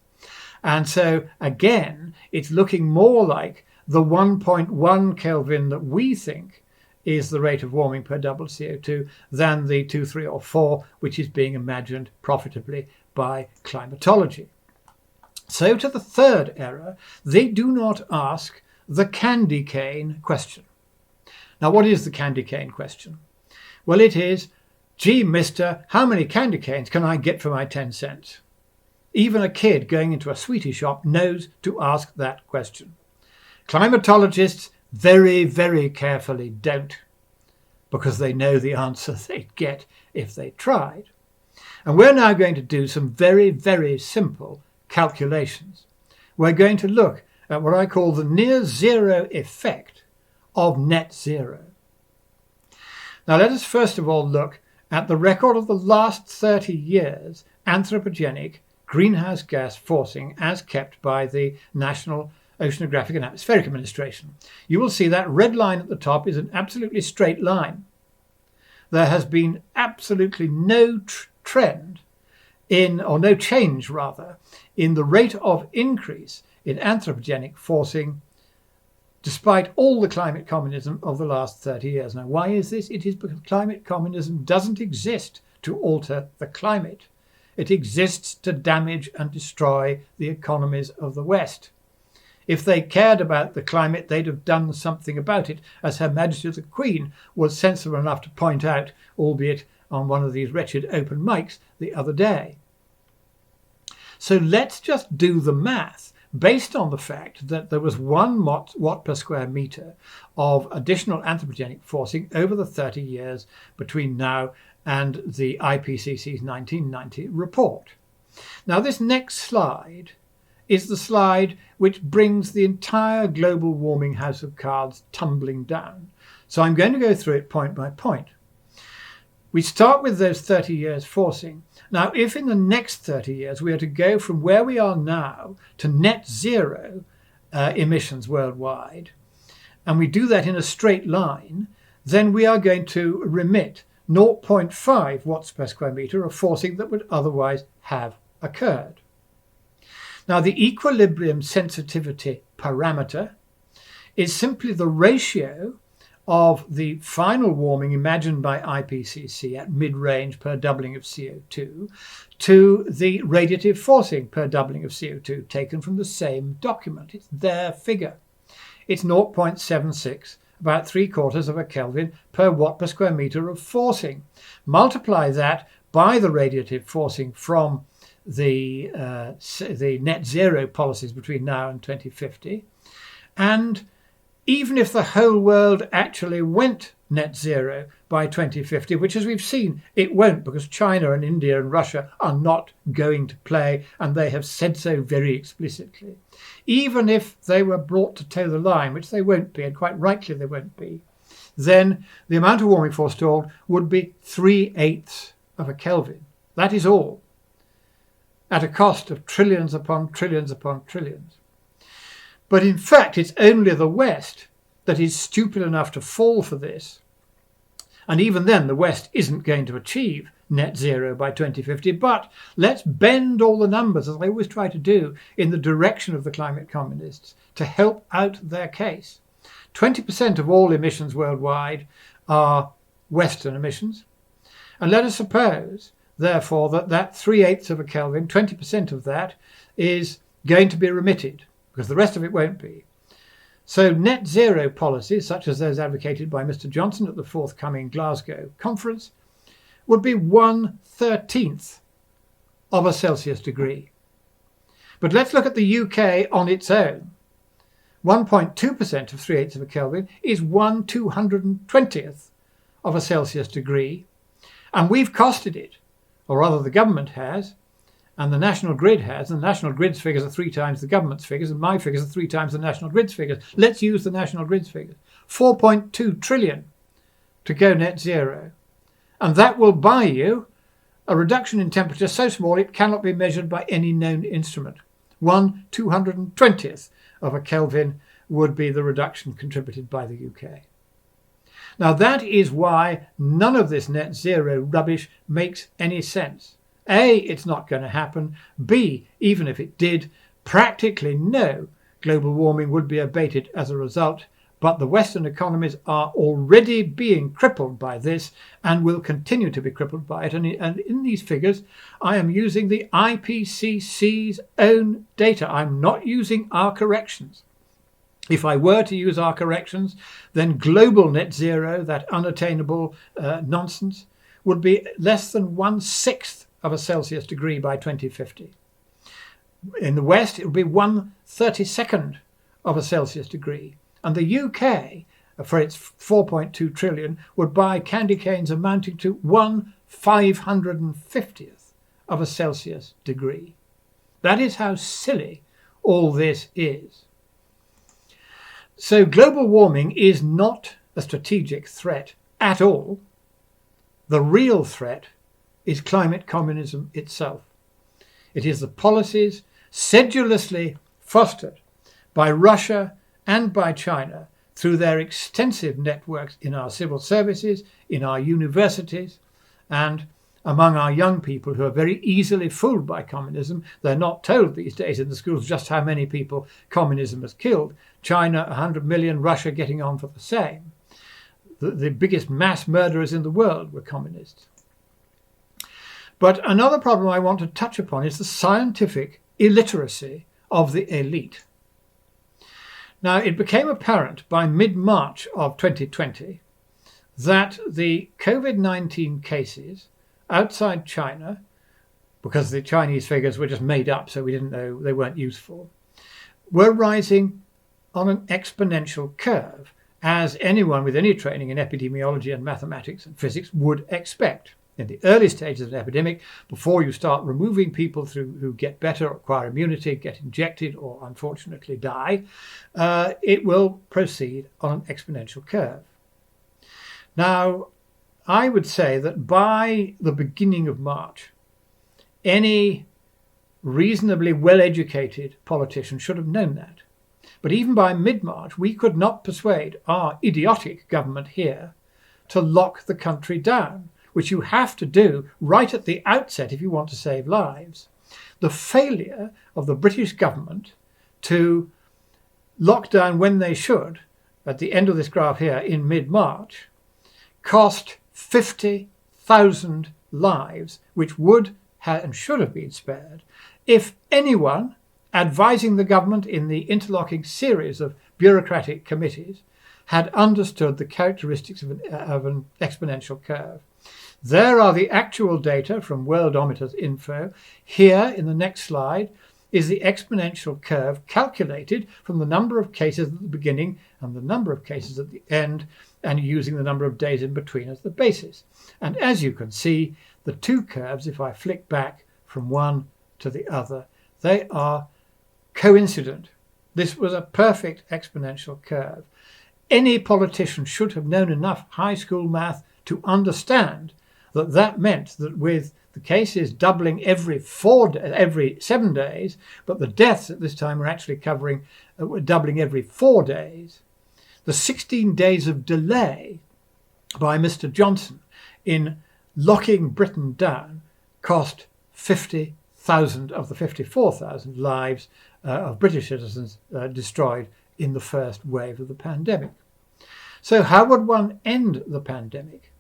Speaker 1: And so, again, it's looking more like the 1.1 Kelvin that we think is the rate of warming per doubled CO2 than the 2, 3, or 4, which is being imagined profitably by climatology. So to the third error, they do not ask the candy cane question. Now, what is the candy cane question? Well, it is, gee, mister, how many candy canes can I get for my 10 cents? Even a kid going into a sweetie shop knows to ask that question. Climatologists very, very carefully don't, because they know the answer they'd get if they tried. And we're now going to do some very, very simple calculations. We're going to look at what I call the near zero effect of net zero. Now, let us first of all look at the record of the last 30 years anthropogenic greenhouse gas forcing as kept by the National Oceanographic and Atmospheric Administration. You will see that red line at the top is an absolutely straight line. There has been absolutely no trend no change rather, in the rate of increase in anthropogenic forcing despite all the climate communism of the last 30 years. Now, why is this? It is because climate communism doesn't exist to alter the climate. It exists to damage and destroy the economies of the West. If they cared about the climate, they'd have done something about it, as Her Majesty the Queen was sensible enough to point out, albeit on one of these wretched open mics the other day. So let's just do the math based on the fact that there was 1 watt per square metre of additional anthropogenic forcing over the 30 years between now and the IPCC's 1990 report. Now, this next slide is the slide which brings the entire global warming house of cards tumbling down. So I'm going to go through it point by point. We start with those 30 years forcing. Now, if in the next 30 years we are to go from where we are now to net zero emissions worldwide, and we do that in a straight line, then we are going to remit 0.5 watts per square metre of forcing that would otherwise have occurred. Now, the equilibrium sensitivity parameter is simply the ratio of the final warming imagined by IPCC at mid-range per doubling of CO2 to the radiative forcing per doubling of CO2 taken from the same document. It's their figure. It's 0.76, about 3/4 of a Kelvin per watt per square metre of forcing. Multiply that by the radiative forcing from the net zero policies between now and 2050, and even if the whole world actually went net zero by 2050, which, as we've seen, it won't, because China and India and Russia are not going to play, and they have said so very explicitly. Even if they were brought to toe the line, which they won't be, and quite rightly they won't be, then the amount of warming forestalled would be 3/8 of a Kelvin. That is all, at a cost of trillions upon trillions upon trillions. But in fact, it's only the West that is stupid enough to fall for this. And even then, the West isn't going to achieve net zero by 2050. But let's bend all the numbers, as I always try to do, in the direction of the climate communists to help out their case. 20% of all emissions worldwide are Western emissions. And let us suppose, therefore, that 3/8 of a Kelvin, 20% of that, is going to be remitted, because the rest of it won't be. So net zero policies, such as those advocated by Mr. Johnson at the forthcoming Glasgow conference, would be 1/13 of a Celsius degree. But let's look at the UK on its own. 1.2% of 3/8 of a Kelvin is 1/220th of a Celsius degree. And we've costed it, or rather the government has, and the National Grid has, and the National Grid's figures are 3 times the government's figures, and my figures are 3 times the National Grid's figures. Let's use the National Grid's figures. 4.2 trillion to go net zero. And that will buy you a reduction in temperature so small it cannot be measured by any known instrument. 1/220th of a Kelvin would be the reduction contributed by the UK. Now, that is why none of this net zero rubbish makes any sense. A, it's not going to happen. B, even if it did, practically no global warming would be abated as a result. But the Western economies are already being crippled by this and will continue to be crippled by it. And in these figures, I am using the IPCC's own data. I'm not using our corrections. If I were to use our corrections, then global net zero, that unattainable nonsense, would be less than 1/6 of a Celsius degree by 2050. In the West, it would be 1/32 of a Celsius degree. And the UK, for its 4.2 trillion, would buy candy canes amounting to 1/550th of a Celsius degree. That is how silly all this is. So global warming is not a strategic threat at all. The real threat is climate communism itself. It is the policies sedulously fostered by Russia and by China through their extensive networks in our civil services, in our universities, and among our young people who are very easily fooled by communism. They're not told these days in the schools just how many people communism has killed. China, 100 million, Russia getting on for the same. The biggest mass murderers in the world were communists. But another problem I want to touch upon is the scientific illiteracy of the elite. Now, it became apparent by mid-March of 2020 that the COVID-19 cases outside China, because the Chinese figures were just made up, so we didn't know, they weren't useful, were rising on an exponential curve, as anyone with any training in epidemiology and mathematics and physics would expect. In the early stages of an epidemic, before you start removing people who get better, acquire immunity, get injected, or unfortunately die, it will proceed on an exponential curve. Now, I would say that by the beginning of March, any reasonably well-educated politician should have known that. But even by mid-March, we could not persuade our idiotic government here to lock the country down, which you have to do right at the outset if you want to save lives. The failure of the British government to lock down when they should, at the end of this graph here in mid-March, cost 50,000 lives, which would have and should have been spared if anyone advising the government in the interlocking series of bureaucratic committees had understood the characteristics of an exponential curve. There are the actual data from Worldometer's info. Here in the next slide is the exponential curve calculated from the number of cases at the beginning and the number of cases at the end, and using the number of days in between as the basis. And as you can see, the two curves, if I flick back from one to the other, they are coincident. This was a perfect exponential curve. Any politician should have known enough high school math to understand that that meant that with the cases doubling every 7 days, but the deaths at this time were actually doubling every 4 days. The 16 days of delay by Mr. Johnson in locking Britain down cost 50,000 of the 54,000 lives of British citizens destroyed in the first wave of the pandemic. So how would one end the pandemic?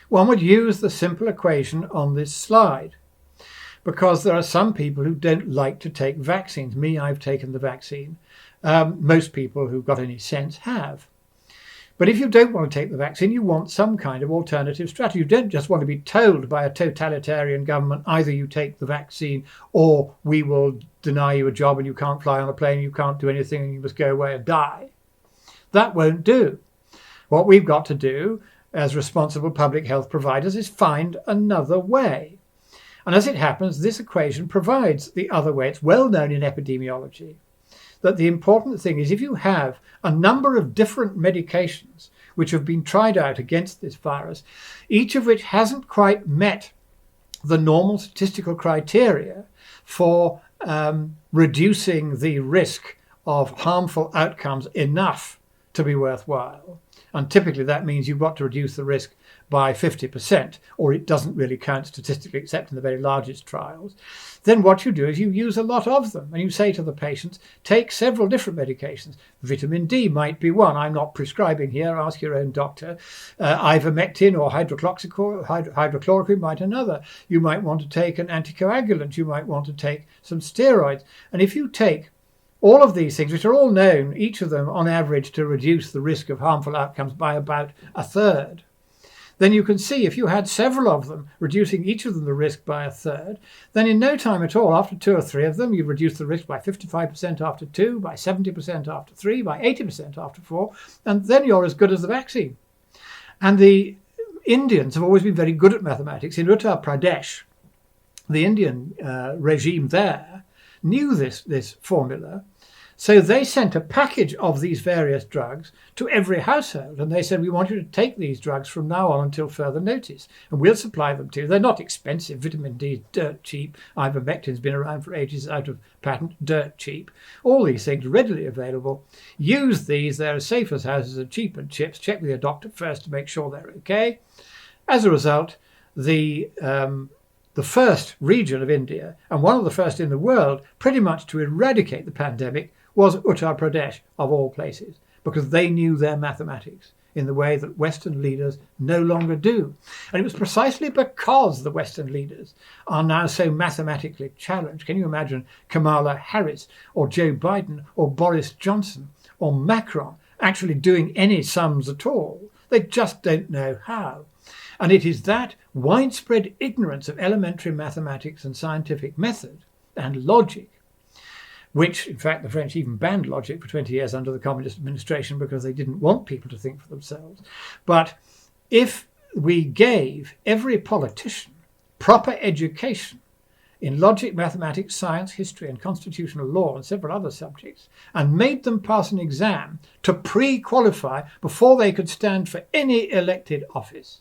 Speaker 1: One would use the simple equation on this slide, because there are some people who don't like to take vaccines. Me, I've taken the vaccine. Most people who've got any sense have. But if you don't want to take the vaccine, you want some kind of alternative strategy. You don't just want to be told by a totalitarian government, either you take the vaccine or we will deny you a job and you can't fly on a plane, you can't do anything and you must go away and die. That won't do. What we've got to do as responsible public health providers is find another way. And as it happens, this equation provides the other way. It's well known in epidemiology that the important thing is if you have a number of different medications which have been tried out against this virus, each of which hasn't quite met the normal statistical criteria for reducing the risk of harmful outcomes enough to be worthwhile. And typically that means you've got to reduce the risk by 50%, or it doesn't really count statistically except in the very largest trials. Then what you do is you use a lot of them, and you say to the patients, take several different medications. Vitamin D might be one. I'm not prescribing here, ask your own doctor. Ivermectin or hydrochloroquine might another. You might want to take an anticoagulant. You might want to take some steroids. And if you take all of these things, which are all known, each of them on average to reduce the risk of harmful outcomes by about a third, then you can see if you had several of them, reducing each of them the risk by a third, then in no time at all, after 2 or 3 of them, you've reduced the risk by 55% after 2, by 70% after 3, by 80% after 4, and then you're as good as the vaccine. And the Indians have always been very good at mathematics. In Uttar Pradesh, the Indian regime there knew this formula. So they sent a package of these various drugs to every household, and they said, we want you to take these drugs from now on until further notice, and we'll supply them to you. They're not expensive. Vitamin D is dirt cheap. Ivermectin's been around for ages, out of patent, dirt cheap. All these things readily available. Use these. They're as safe as houses and cheap and chips. Check with your doctor first to make sure they're okay. As a result, the first region of India, and one of the first in the world, pretty much to eradicate the pandemic was Uttar Pradesh, of all places, because they knew their mathematics in the way that Western leaders no longer do. And it was precisely because the Western leaders are now so mathematically challenged. Can you imagine Kamala Harris or Joe Biden or Boris Johnson or Macron actually doing any sums at all? They just don't know how. And it is that widespread ignorance of elementary mathematics and scientific method and logic, which, in fact, the French even banned logic for 20 years under the communist administration because they didn't want people to think for themselves. But if we gave every politician proper education in logic, mathematics, science, history, and constitutional law and several other subjects, and made them pass an exam to pre-qualify before they could stand for any elected office,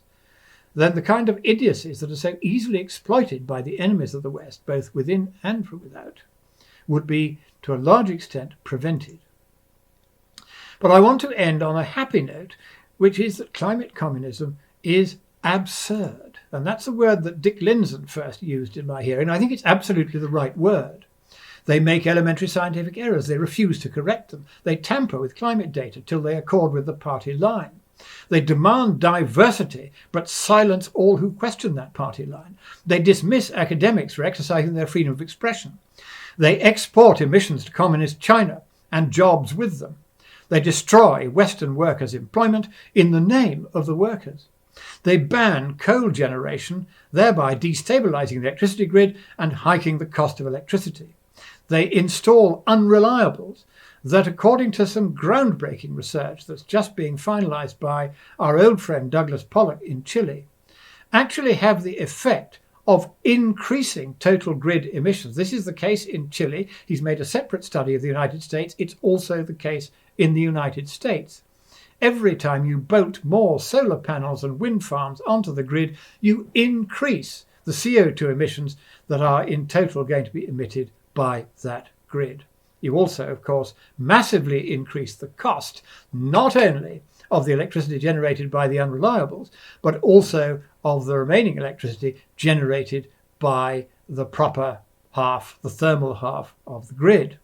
Speaker 1: then the kind of idiocies that are so easily exploited by the enemies of the West, both within and from without, would be, to a large extent, prevented. But I want to end on a happy note, which is that climate communism is absurd. And that's a word that Dick Lindzen first used in my hearing. I think it's absolutely the right word. They make elementary scientific errors. They refuse to correct them. They tamper with climate data till they accord with the party line. They demand diversity, but silence all who question that party line. They dismiss academics for exercising their freedom of expression. They export emissions to communist China and jobs with them. They destroy Western workers' employment in the name of the workers. They ban coal generation, thereby destabilizing the electricity grid and hiking the cost of electricity. They install unreliables that, according to some groundbreaking research that's just being finalized by our old friend Douglas Pollock in Chile, actually have the effect of increasing total grid emissions. This is the case in Chile. He's made a separate study of the United States. It's also the case in the United States. Every time you bolt more solar panels and wind farms onto the grid, you increase the CO2 emissions that are in total going to be emitted by that grid. You also, of course, massively increase the cost, not only of the electricity generated by the unreliables, but also of the remaining electricity generated by the proper half, the thermal half of the grid.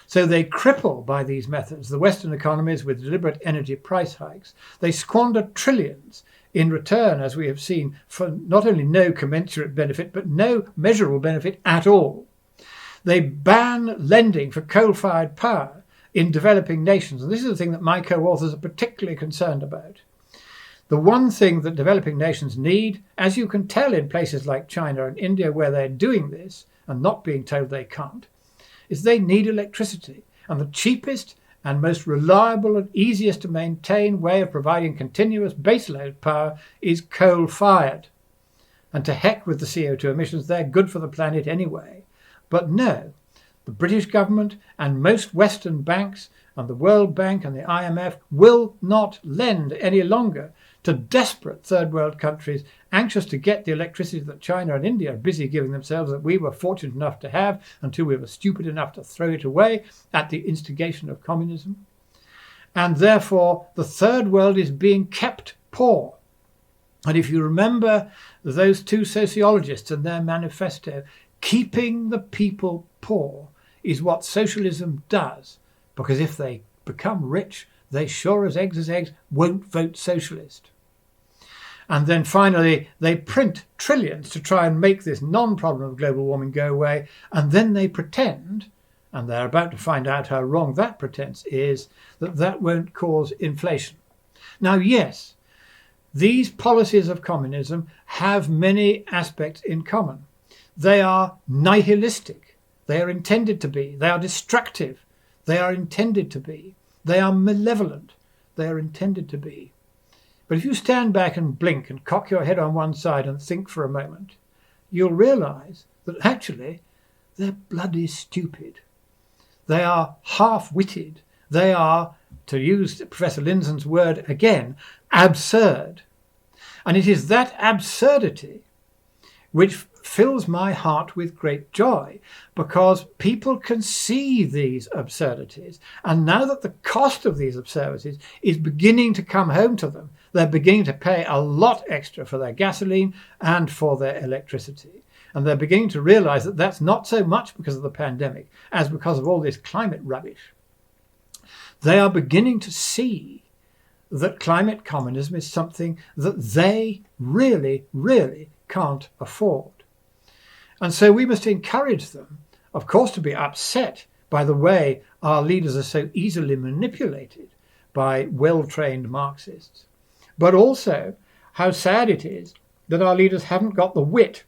Speaker 1: So they cripple, by these methods, the Western economies with deliberate energy price hikes. They squander trillions in return, as we have seen, for not only no commensurate benefit, but no measurable benefit at all. They ban lending for coal-fired power in developing nations. And this is the thing that my co-authors are particularly concerned about. The one thing that developing nations need, as you can tell in places like China and India where they're doing this and not being told they can't, is they need electricity. And the cheapest and most reliable and easiest to maintain way of providing continuous baseload power is coal-fired. And to heck with the CO2 emissions, they're good for the planet anyway. But no, the British government and most Western banks and the World Bank and the IMF will not lend any longer to desperate third world countries anxious to get the electricity that China and India are busy giving themselves, that we were fortunate enough to have until we were stupid enough to throw it away at the instigation of communism. And therefore, the third world is being kept poor. And if you remember those two sociologists and their manifesto, keeping the people poor is what socialism does, because if they become rich, they sure as eggs won't vote socialist. And then finally, they print trillions to try and make this non-problem of global warming go away, and then they pretend, and they're about to find out how wrong that pretense is, that that won't cause inflation. Now, yes, these policies of communism have many aspects in common. They are nihilistic. They are intended to be. They are destructive. They are intended to be. They are malevolent. They are intended to be. But if you stand back and blink and cock your head on one side and think for a moment, you'll realise that actually they're bloody stupid. They are half-witted. They are, to use Professor Lindzen's word again, absurd. And it is that absurdity which fills my heart with great joy, because people can see these absurdities. And now that the cost of these absurdities is beginning to come home to them, They're beginning to pay a lot extra for their gasoline and for their electricity. And they're beginning to realize that that's not so much because of the pandemic as because of all this climate rubbish. They are beginning to see that climate communism is something that they really, really can't afford. And so we must encourage them, of course, to be upset by the way our leaders are so easily manipulated by well-trained Marxists, but also how sad it is that our leaders haven't got the wit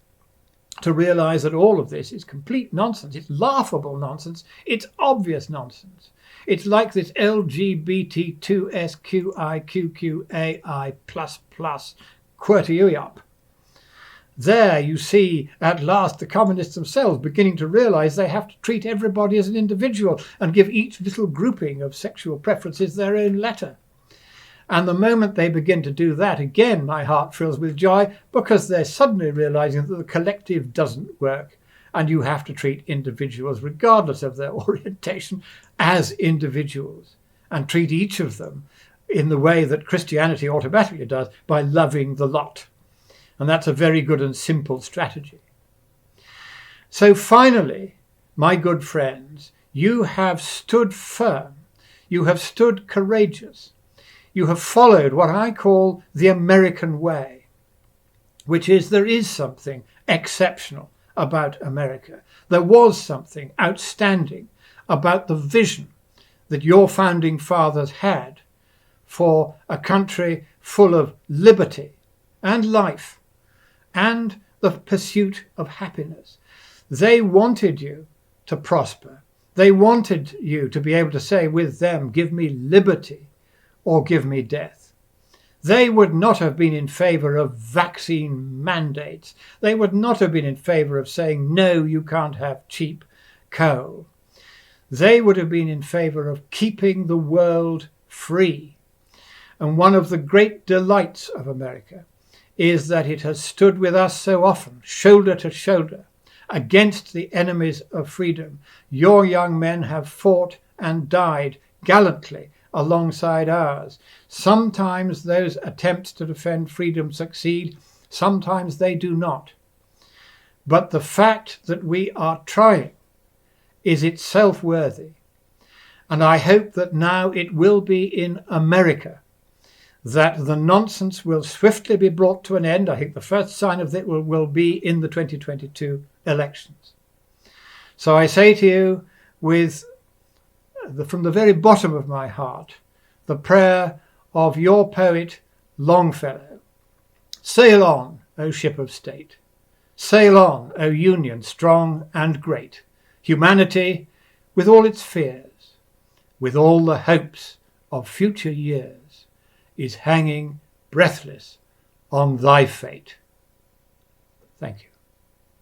Speaker 1: to realize that all of this is complete nonsense. It's laughable nonsense. It's obvious nonsense. It's like this LGBTQSQIQQAI++ QWERTY-UP. There you see at last the communists themselves beginning to realize they have to treat everybody as an individual and give each little grouping of sexual preferences their own letter. And the moment they begin to do that, again, my heart fills with joy, because they're suddenly realizing that the collective doesn't work and you have to treat individuals, regardless of their orientation, as individuals, and treat each of them in the way that Christianity automatically does, by loving the lot. And that's a very good and simple strategy. So finally, my good friends, you have stood firm. You have stood courageous. You have followed what I call the American way, which is there is something exceptional about America. There was something outstanding about the vision that your founding fathers had for a country full of liberty and life and the pursuit of happiness. They wanted you to prosper. They wanted you to be able to say with them, give me liberty or give me death. They would not have been in favour of vaccine mandates. They would not have been in favour of saying, no, you can't have cheap coal. They would have been in favour of keeping the world free. And one of the great delights of America is that it has stood with us so often, shoulder to shoulder, against the enemies of freedom. Your young men have fought and died gallantly alongside ours. Sometimes those attempts to defend freedom succeed, sometimes they do not. But the fact that we are trying is itself worthy. And I hope that now it will be in America that the nonsense will swiftly be brought to an end. I think the first sign of that will be in the 2022 elections. So I say to you, from the very bottom of my heart, the prayer of your poet Longfellow: sail on, O ship of state. Sail on, O Union strong and great. Humanity, with all its fears, with all the hopes of future years, is hanging breathless on thy fate. Thank you.